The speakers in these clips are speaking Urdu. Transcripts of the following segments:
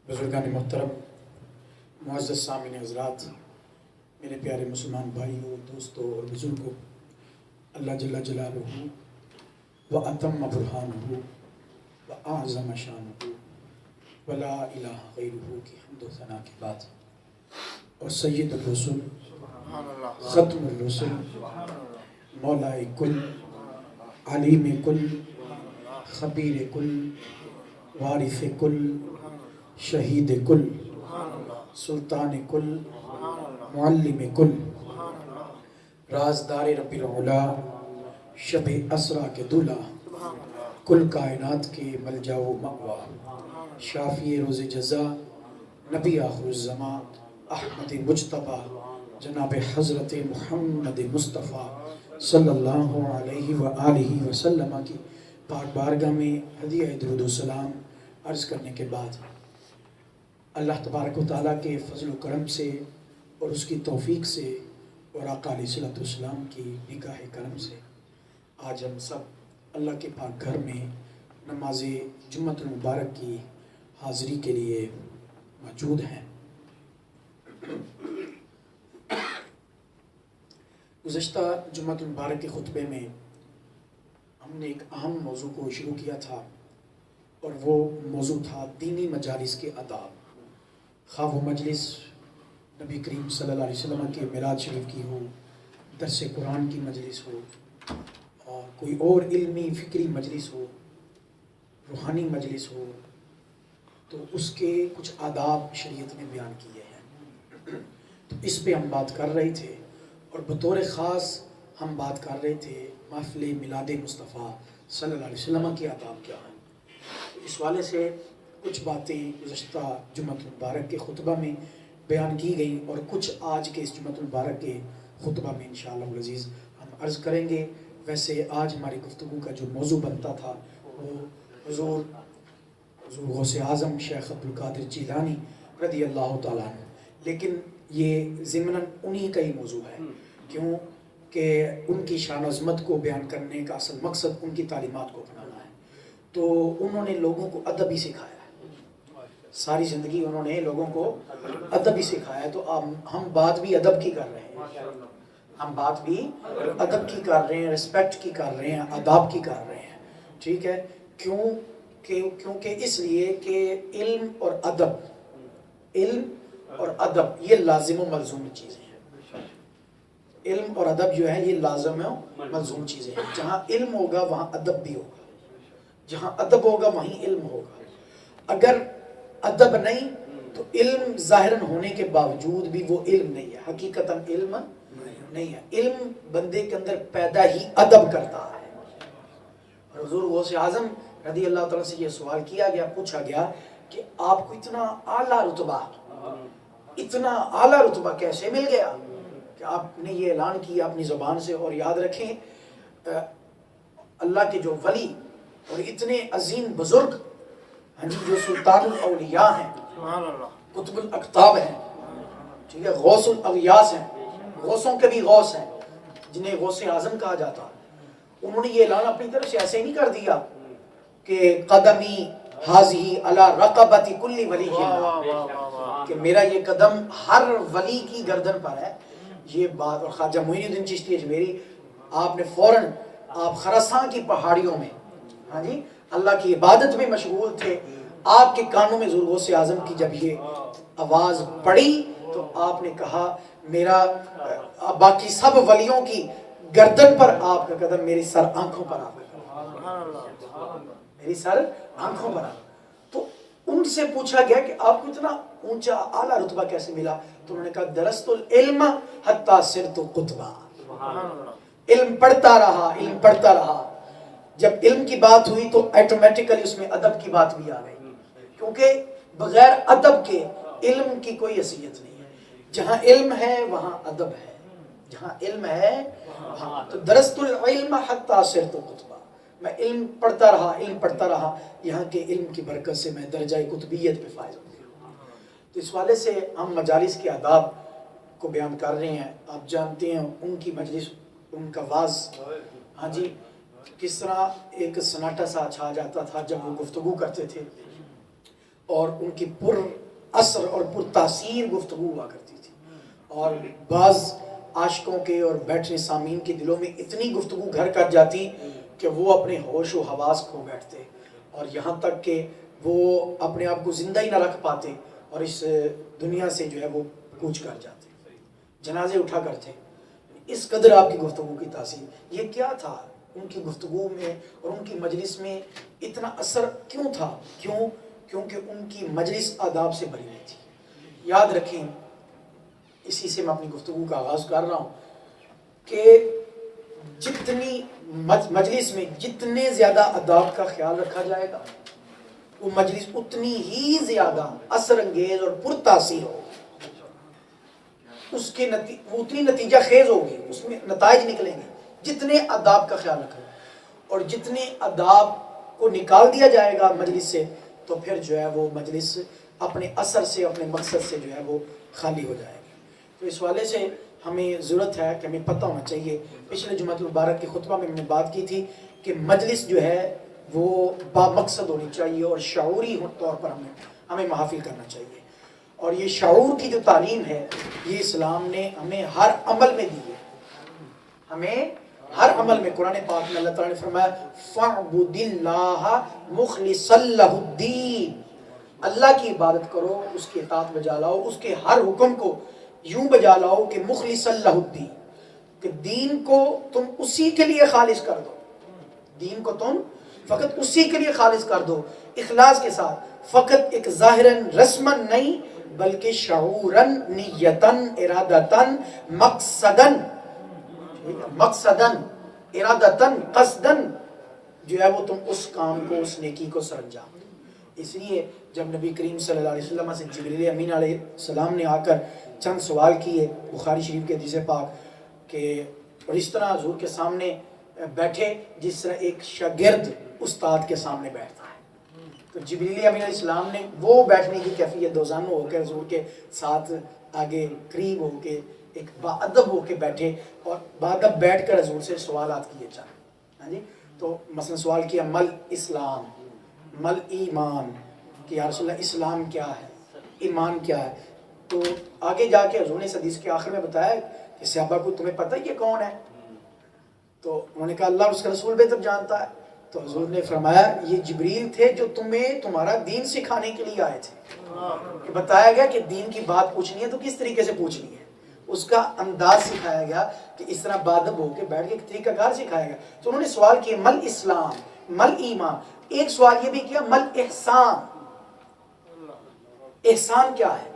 بزرگان محترم، معزز سامعین حضرات، میرے پیارے مسلمان بھائیوں، دوستوں اور بزرگوں، اللہ جل جلالہ و اتم برہانہ و اعظم شانہ و لا الہ غیرہ کی حمد و ثنا کے بعد، اور سید الرسل، ختم الرسل، مولا کل، علیم کل، خبیر کل، وارث کل، شہید کل، سلطان کل، معلم کل، رازدار رب العلا، شب اسرا کے دلہا، کل کائنات کے ملجا و مأوا، شافی روز جزا، نبی آخر الزمان، احمد مجتبی، جناب حضرت محمد مصطفیٰ صلی اللہ علیہ وآلہ وسلم کی پاک بارگاہ میں ہدیہ درود و سلام عرض کرنے کے بعد، اللہ تبارک و تعالیٰ کے فضل و کرم سے اور اس کی توفیق سے اور آقا علیہ الصلوۃ والسلام کی نگاہ کرم سے آج ہم سب اللہ کے پاک گھر میں نماز جمعۃ المبارک کی حاضری کے لیے موجود ہیں۔ گزشتہ جمعۃ المبارک کے خطبے میں ہم نے ایک اہم موضوع کو شروع کیا تھا، اور وہ موضوع تھا دینی مجالس کے آداب، خواہ وہ مجلس نبی کریم صلی اللہ علیہ وسلم کے میلاد شریف کی ہو، درس قرآن کی مجلس ہو، اور کوئی اور علمی فکری مجلس ہو، روحانی مجلس ہو، تو اس کے کچھ آداب شریعت نے بیان کیے ہیں۔ تو اس پہ ہم بات کر رہے تھے، اور بطور خاص ہم بات کر رہے تھے محفل میلاد مصطفیٰ صلی اللہ علیہ وسلم کے آداب کیا ہیں۔ اس والے سے کچھ باتیں گزشتہ جمعۃ المبارک کے خطبہ میں بیان کی گئیں، اور کچھ آج کے اس جمعۃ المبارک کے خطبہ میں انشاءاللہ العزیز ہم عرض کریں گے۔ ویسے آج ہماری گفتگو کا جو موضوع بنتا تھا وہ حضور غوث اعظم شیخ عبدالقادر جیلانی رضی اللہ تعالیٰ عنہ، لیکن یہ ضمناً انہی کا ہی موضوع ہے، کیوں کہ ان کی شان و عظمت کو بیان کرنے کا اصل مقصد ان کی تعلیمات کو اپنانا ہے۔ تو انہوں نے لوگوں کو ادب ہی سکھایا ہے، ساری زندگی انہوں نے لوگوں کو ادب ہی سکھایا ہے۔ تو ہم بات بھی ادب کی کر رہے ہیں، ہم بات بھی ادب کی کر رہے ہیں، رسپیکٹ کی کر رہے ہیں، آداب کی کر رہے ہیں، ٹھیک ہے؟ کیونکہ اس لیے کہ علم اور ادب یہ لازم و ملزوم چیزیں ہیں۔ علم اور ادب جو ہے یہ لازم و ملزوم چیزیں ہیں۔ جہاں علم ہوگا وہاں ادب بھی ہوگا، جہاں ادب ہوگا وہیں علم ہوگا۔ اگر ادب نہیں تو علم ظاہراً ہونے کے باوجود بھی وہ علم نہیں ہے، حقیقتاً علم نہیں ہے۔ علم بندے کے اندر پیدا ہی ادب کرتا ہے۔ اور حضور غوث اعظم رضی اللہ تعالیٰ سے یہ سوال کیا گیا، پوچھا گیا کہ آپ کو اتنا اعلیٰ رتبہ کیسے مل گیا کہ آپ نے یہ اعلان کیا اپنی زبان سے؟ اور یاد رکھیں اللہ کے جو ولی اور اتنے عظیم بزرگ جو سلطان الاولیاء ہیں، قطب الاقطاب ہیں، ٹھیک ہے، غوث الاغیاث ہیں، غوثوں کے بھی غوث ہیں، جنہیں غوث اعظم کہا جاتا ہے، انہوں نے یہ اعلان اپنی طرف سے ایسے نہیں کر دیا کہ قدمی حاضی علی رقبت کل ولی اللہ، کہ میرا یہ قدم ہر ولی کی گردن پر ہے، یہ بات۔ اور خواجہ معین الدین چشتی اجمیری، آپ نے فوراً آپ خراسان کی پہاڑیوں میں اللہ کی عبادت میں مشغول تھے، آپ کے کانوں میں حضور غوث اعظم کی جب یہ آواز پڑی تو آپ نے کہا میرا باقی سب ولیوں کی گردن پر آپ کا قدم، میری سر آنکھوں پر آپ کا قدم، میری سر آنکھوں پر آپ۔ تو ان سے پوچھا گیا کہ آپ کو اتنا اونچا اعلیٰ رتبہ کیسے ملا؟ تو انہوں نے کہا درست العلم حتی صرت قطبا، علم پڑھتا رہا۔ جب علم کی بات ہوئی تو ایٹومیٹیکلی اس میں ادب کی بات بھی آ گئی، کیونکہ بغیر ادب کے علم کی کوئی حیثیت نہیں ہے۔ جہاں علم ہے وہاں ادب ہے، جہاں علم ہے وہاں۔ تو درست العلم حتی صرت قطبا، میں علم پڑھتا رہا، یہاں کے علم کی برکت سے میں درجہ قطبیت پہ فائز ہو گیا۔ تو اس والے سے ہم مجالس کے آداب کو بیان کر رہے ہیں۔ آپ جانتے ہیں ان کی مجلس، ان کا واز کس طرح ایک سناٹا سا چھا جاتا تھا جب وہ گفتگو کرتے تھے، اور ان کی پر اثر اور پر تاثیر گفتگو ہوا کرتی تھی، اور بعض عاشقوں کے اور بیٹھنے سامعین کے دلوں میں اتنی گفتگو گھر کر جاتی کہ وہ اپنے ہوش و حواس کھو بیٹھتے، اور یہاں تک کہ وہ اپنے آپ کو زندہ ہی نہ رکھ پاتے اور اس دنیا سے جو ہے وہ کوچ کر جاتے، جنازے اٹھا کرتے۔ اس قدر آپ کی گفتگو کی تاثیر، یہ کیا تھا ان کی گفتگو میں اور ان کی مجلس میں اتنا اثر کیوں تھا؟ کیونکہ ان کی مجلس آداب سے بھری ہوئی تھی۔ یاد رکھیں، اسی سے میں اپنی گفتگو کا آغاز کر رہا ہوں کہ جتنی مجلس میں جتنے زیادہ آداب کا خیال رکھا جائے گا، وہ مجلس اتنی ہی زیادہ اثر انگیز اور پرتاثیر ہوگی، اس کے وہ اتنی نتیجہ خیز ہوگی، اس میں نتائج نکلیں گے جتنے آداب کا خیال رکھا جائے، اور جتنے آداب کو نکال دیا جائے گا مجلس سے تو پھر جو ہے وہ مجلس اپنے اثر سے، اپنے مقصد سے جو ہے وہ خالی ہو جائے گی۔ تو اس والے سے ہمیں ضرورت ہے کہ ہمیں پتہ ہونا چاہیے، پچھلے جمعہ المبارک کے خطبہ میں نے بات کی تھی کہ مجلس جو ہے وہ با مقصد ہونی چاہیے اور شعوری طور پر ہمیں محافل کرنا چاہیے، اور یہ شعور کی جو تعلیم ہے یہ اسلام نے ہمیں ہر عمل میں دی ہے، ہمیں ہر عمل میں۔ قرآن پاک میں اللہ تعالیٰ نے فرمایا فَاعْبُدِ اللَّهَ مُخْلِصًا لَهُ الدِّينَ، اللہ کی عبادت کرو، اس کی اطاعت بجا لاؤ، اس کے ہر حکم کو یوں بجا لاؤ کہ مخلصا لہ الدین، کہ دین کو تم اسی کے لیے خالص کر دو، دین کو تم فقط اسی کے لیے خالص کر دو، اخلاص کے ساتھ، فقط ایک ظاہراً رسماً نہیں بلکہ شعوراً، نیتاً، ارادتاً، مقصداً، ارادتاً، قصداً جو ہے وہ تم اس کام کو، اس نیکی کو سر انجام دو۔ اس لیے جب نبی کریم صلی اللہ علیہ وسلم سے جبریل امین علیہ السلام نے آ کر چند سوال کیے، بخاری شریف کے حدیث پاک کہ، اور اس طرح حضور کے سامنے بیٹھے جس طرح ایک شاگرد استاد کے سامنے بیٹھتا ہے، تو جبریل امین علیہ السلام نے وہ بیٹھنے کی کیفیت دوزانو ہو کے حضور کے ساتھ آگے قریب ہو کے ایک باادب ہو کے بیٹھے، اور باادب بیٹھ کر حضور سے سوالات کیے چاہے۔ ہاں جی، تو مثلا سوال کیا مل اسلام، مل ایمان، کہ یا رسول اللہ اسلام کیا ہے، ایمان کیا ہے؟ تو آگے جا کے حضور نے اس حدیث کے آخر میں بتایا کہ صحابہ کو تمہیں پتہ یہ کون ہے؟ تو انہوں نے کہا اللہ اور اس کا رسول بہتر جانتا ہے۔ تو حضور نے فرمایا یہ جبریل تھے جو تمہیں تمہارا دین سکھانے کے لیے آئے تھے، کہ بتایا گیا کہ دین کی بات پوچھنی ہے تو کس طریقے سے پوچھنی ہے، اس کا انداز سکھایا گیا کہ اس طرح بادب ہو کے بیٹھ کے ایک طریقہ کار سکھایا گیا۔ تو انہوں نے سوال کیا مل اسلام، مل ایمان، ایک سوال یہ بھی کیا مل احسان، احسان کیا ہے،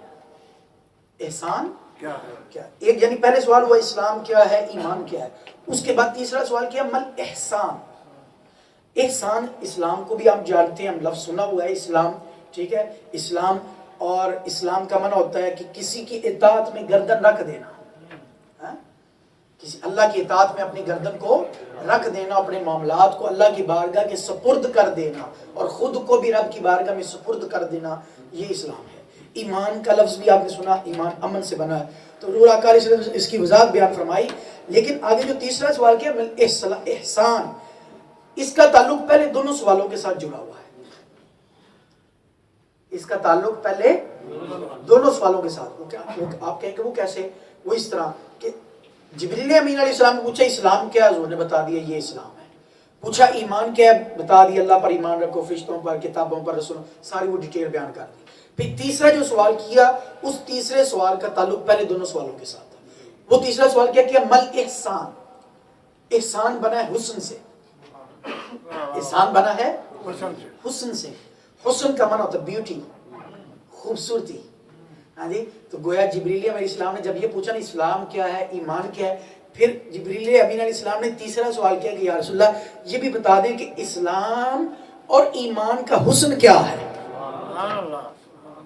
احسان کیا ہے؟ ایک یعنی پہلے سوال ہوا اسلام کیا ہے، ایمان کیا ہے، اس کے بعد تیسرا سوال کیا مل احسان۔ احسان اسلام کو بھی آپ جانتے ہیں، ہم لفظ سنا ہوا ہے اسلام، ٹھیک ہے، اسلام، اور اسلام کا معنی ہوتا ہے کہ کسی کی اطاعت میں گردن رکھ دینا، کسی اللہ کی اطاعت میں اپنی گردن کو رکھ دینا، اپنے معاملات کو اللہ کی بارگاہ کے سپرد کر دینا اور خود کو بھی رب کی بارگاہ میں سپرد کر دینا، یہ اسلام ہے۔ ایمان کا لفظ بھی آپ نے سنا، ایمان امن سے بنا ہے، تو حضور آقا علیہ وسلم اس کی وضاحت بیان فرمائی۔ لیکن آگے جو تیسرا سوال کیا احسان، اس کا تعلق پہلے دونوں سوالوں کے ساتھ جڑا ہوا ہے، اس کا تعلق پہلے دونوں سوالوں کے ساتھ، آپ کہیں کہ وہ کیسے؟ وہ اس طرح کہ جبریل امین علیہ السلام نے پوچھا اسلام کیا، حضور نے بتا دیا یہ اسلام ہے، پوچھا ایمان کیا ہے، بتا دیا اللہ پر ایمان رکھو، فرشتوں پر، کتابوں پر، رسولوں، ساری وہ ڈیٹیل بیان کر دی۔ پھر تیسرا جو سوال کیا، اس تیسرے سوال کا تعلق پہلے دونوں سوالوں کے ساتھ تھا۔ وہ تیسرا سوال کیا مل احسان، احسان بنا ہے حسن سے، احسان بنا ہے حسن سے، حسن کا معنی ہوتا ہے بیوٹی، خوبصورتی، ہاں جی، تو گویا جبریل علیہ السلام نے جب یہ پوچھا نا اسلام کیا ہے، ایمان کیا ہے، پھر جبریل امین علیہ السلام نے تیسرا سوال کیا کہ یا رسول اللہ یہ بھی بتا دیں کہ اسلام اور ایمان کا حسن کیا ہے،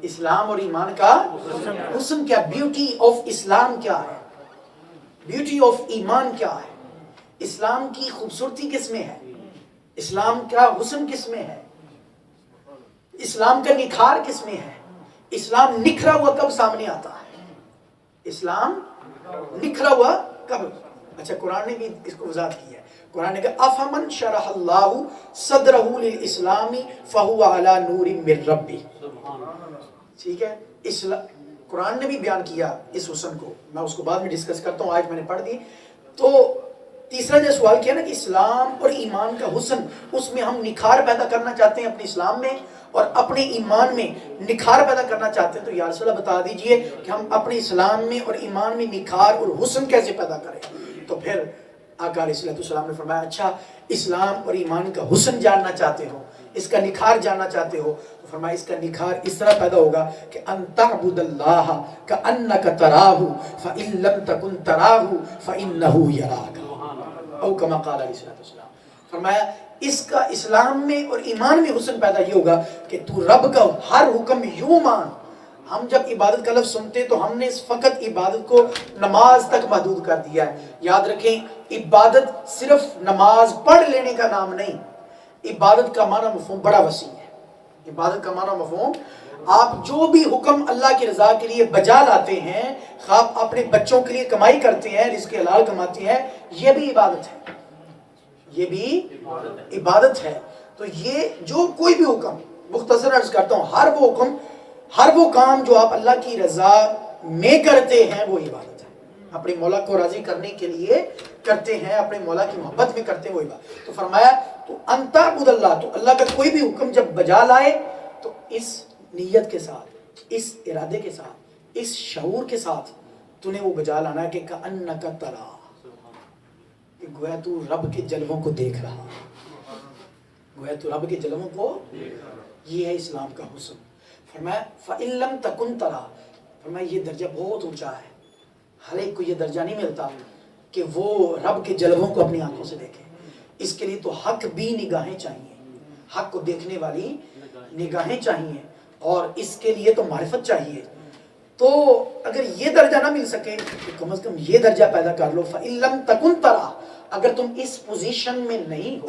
اسلام اور ایمان کا حسن کیا، بیوٹی آف اسلام کیا ہے، بیوٹی آف ایمان کیا ہے، اسلام کی خوبصورتی کس میں ہے، اسلام کا حسن کس میں ہے، اسلام کا نکھار کس میں ہے، اسلام نکھرا ہوا کب سامنے آتا ہے، اسلام نکھرا ہوا کب؟ اچھا قرآن نے بھی اس کو وضاحت کی ہے، قرآن نے کہا افمن شرح اللہ صدرہ للاسلام فہو علی نور من ربہ، ٹھیک ہے. قرآن نے بھی بیان کیا اس حسن کو، میں اس کو بعد میں ڈسکس کرتا ہوں، آج میں نے پڑھ دی. تو تیسرا جو سوال کیا نا کہ اسلام اور ایمان کا حسن، اس میں ہم نکھار پیدا کرنا چاہتے ہیں اپنے اسلام میں اور اپنے ایمان میں نکھار پیدا کرنا چاہتے ہیں، تو یا رسول اللہ بتا دیجئے کہ ہم اپنے اسلام میں اور ایمان میں نکھار اور حسن کیسے پیدا کریں. تو پھر آقا علیہ السلام نے فرمایا اچھا اسلام اور ایمان کا حسن جاننا چاہتے ہو، اس کا نکھار جاننا چاہتے ہو، تو فرمایا اس کا نکھار اس طرح پیدا ہوگا کہ ان تعبد اللہ کأنک تراہ فإن لم تکن تراہ فإنہ یراک، او کما قال علیہ السلام. فرمایا اس کا اسلام میں اور ایمان میں حسن پیدا یہ ہوگا کہ تو رب کا ہر حکم یوں مان. ہم جب عبادت کا لفظ سنتے تو ہم نے فقط عبادت کو نماز تک محدود کر دیا ہے. یاد رکھیں عبادت صرف نماز پڑھ لینے کا نام نہیں، عبادت کا معنی مفہوم بڑا وسیع ہے. عبادت کا معنی مفہوم، آپ جو بھی حکم اللہ کی رضا کے لیے بجا لاتے ہیں، آپ اپنے بچوں کے لیے کمائی کرتے ہیں، رزق حلال کماتے ہیں، یہ بھی عبادت ہے، یہ بھی عبادت ہے. تو یہ جو کوئی بھی حکم، مختصر عرض کرتا ہوں، ہر وہ حکم، ہر وہ کام جو آپ اللہ کی رضا میں کرتے ہیں وہ عبادت ہے. اپنے مولا کو راضی کرنے کے لیے کرتے ہیں، اپنے مولا کی محبت میں کرتے ہیں، وہ عبادت. تو فرمایا تو انت عبد اللہ، تو اللہ کا کوئی بھی حکم جب بجا لائے تو اس نیت کے ساتھ، اس ارادے کے ساتھ، اس شعور کے ساتھ تو نے وہ بجا لانا ہے کہ کأنک ترا، کہ گویا تو رب کے جلووں کو دیکھ رہا، گویا تو رب کے جلووں کو، یہ ہے اسلام کا حسن. فرمایا فَإِن لَمْ تَكُنْ تَرَا، فرمایا یہ درجہ بہت اونچا ہے، ہر ایک کو یہ درجہ نہیں ملتا کہ وہ رب کے جلووں کو اپنی آنکھوں سے دیکھے. اس کے لیے تو حق بھی نگاہیں چاہیے، حق کو دیکھنے والی نگاہیں چاہیے، اور اس کے لیے تو معرفت چاہیے. تو اگر یہ درجہ نہ مل سکے تو کم از کم یہ درجہ پیدا کر لو فَإِن لَمْ تَكُنْ تَرَا. اگر تم اس پوزیشن میں نہیں ہو،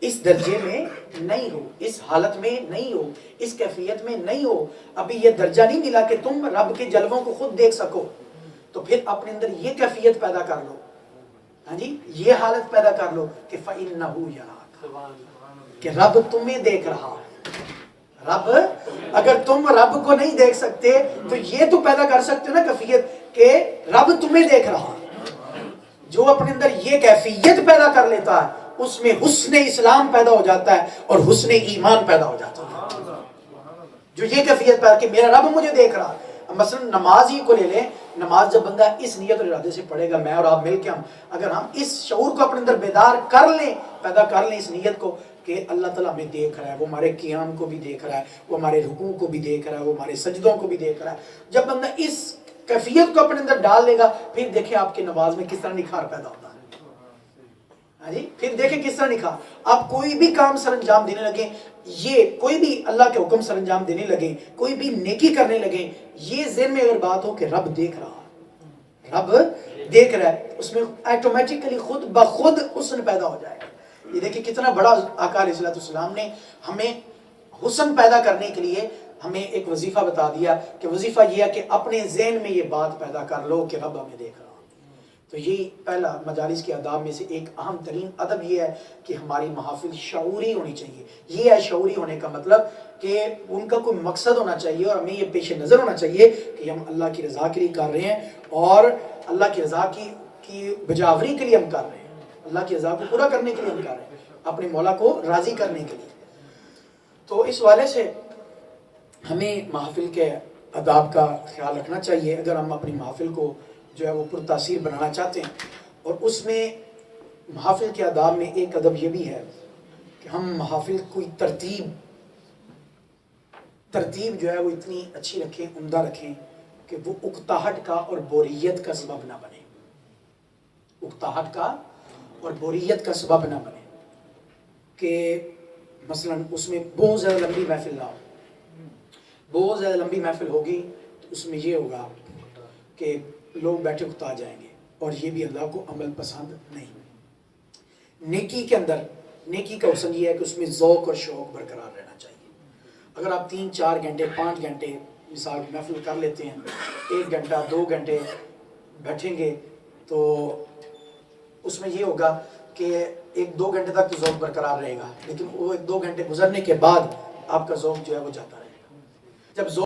اس درجے میں نہیں ہو، اس حالت میں نہیں ہو، اس کیفیت میں نہیں ہو، ابھی یہ درجہ نہیں ملا کہ تم رب کے جلووں کو خود دیکھ سکو، تو پھر اپنے اندر یہ کیفیت پیدا کر لو، ہاں جی، یہ حالت پیدا کر لو کہ فَإِنَّهُ يَرَاكَ، کہ رب تمہیں دیکھ رہا ہے. رب، اگر تم رب کو نہیں دیکھ سکتے تو یہ تو پیدا کر سکتے ہو نا کیفیت کہ رب تمہیں دیکھ رہا ہے. جو اپنے اندر یہ کیفیت پیدا کر لیتا ہے اس میں حسن اسلام پیدا ہو جاتا ہے اور حسن ایمان پیدا ہو جاتا ہے. جو یہ کیفیت پیدا کہ میرا رب مجھے دیکھ رہا ہے. مثلا نماز ہی کو لے لیں، نماز جب بندہ اس نیت اور ارادے سے پڑھے گا، میں اور آپ مل کے اگر ہم اس شعور کو اپنے اندر بیدار کر لیں، پیدا کر لیں اس نیت کو کہ اللہ تعالیٰ ہمیں دیکھ رہا ہے، وہ ہمارے قیام کو بھی دیکھ رہا ہے، وہ ہمارے رکوع کو بھی دیکھ رہا ہے، وہ ہمارے سجدوں کو بھی دیکھ رہا ہے. جب بندہ اس کیفیت کو اپنے اندر ڈال لے گا، پھر دیکھیں آپ کی نماز میں کس طرح نکھار پیدا ہوتا ہے. جی پھر دیکھیں کس طرح نکھار. آپ کوئی بھی کام سر انجام دینے لگیں، یہ کوئی بھی اللہ کے حکم سر انجام دینے لگیں، کوئی بھی نیکی کرنے لگیں، یہ ذہن میں اگر بات ہو کہ رب دیکھ رہا ہے، رب دیکھ رہا ہے، اس میں ایٹومیٹکلی خود بخود حسن پیدا ہو جائے گا. یہ دیکھیں کتنا بڑا آقا علیہ السلام نے ہمیں حسن پیدا کرنے کے لیے ہمیں ایک وظیفہ بتا دیا کہ وظیفہ یہ ہے کہ اپنے ذہن میں یہ بات پیدا کر لو کہ رب ہمیں دیکھ رہا. تو یہی پہلا مجالس کے آداب میں سے ایک اہم ترین ادب یہ ہے کہ ہماری محافل شعوری ہونی چاہیے. یہ ہے شعوری ہونے کا مطلب کہ ان کا کوئی مقصد ہونا چاہیے اور ہمیں یہ پیش نظر ہونا چاہیے کہ ہم اللہ کی رضا کے لیے کر رہے ہیں اور اللہ کی رضا کی بجاوری کے لیے ہم کر رہے ہیں، اللہ کی رضا کو پورا کرنے کے لیے ہم کر رہے ہیں، اپنے مولا کو راضی کرنے کے لیے. تو اس والے سے ہمیں محافل کے آداب کا خیال رکھنا چاہیے اگر ہم اپنی محافل کو جو ہے وہ پرتاثیر بنانا چاہتے ہیں. اور اس میں محافل کے آداب میں ایک ادب یہ بھی ہے کہ ہم محافل کوئی ترتیب جو ہے وہ اتنی اچھی رکھیں، عمدہ رکھیں کہ وہ اکتاہٹ کا اور بوریت کا سبب نہ بنے. اکتاہٹ کا اور بوریت کا سبب نہ بنے کہ مثلا اس میں بہت زیادہ لمبی محفل نہ ہو. بہت زیادہ لمبی محفل ہوگی تو اس میں یہ ہوگا کہ لوگ بیٹھے اکتا جائیں گے اور یہ بھی اللہ کو عمل پسند نہیں. نیکی کے اندر نیکی کا حسن یہ ہے کہ اس میں ذوق اور شوق برقرار رہنا چاہیے. اگر آپ 3-4 گھنٹے 5 گھنٹے مثال محفل کر لیتے ہیں، 1 گھنٹہ 2 گھنٹے بیٹھیں گے تو اس میں یہ ہوگا کہ 1-2 گھنٹے تک تو ذوق برقرار رہے گا، لیکن وہ 1-2 گھنٹے گزرنے کے بعد آپ کا ذوق جو ہے وہ جاتا رہے گا. جب ذوق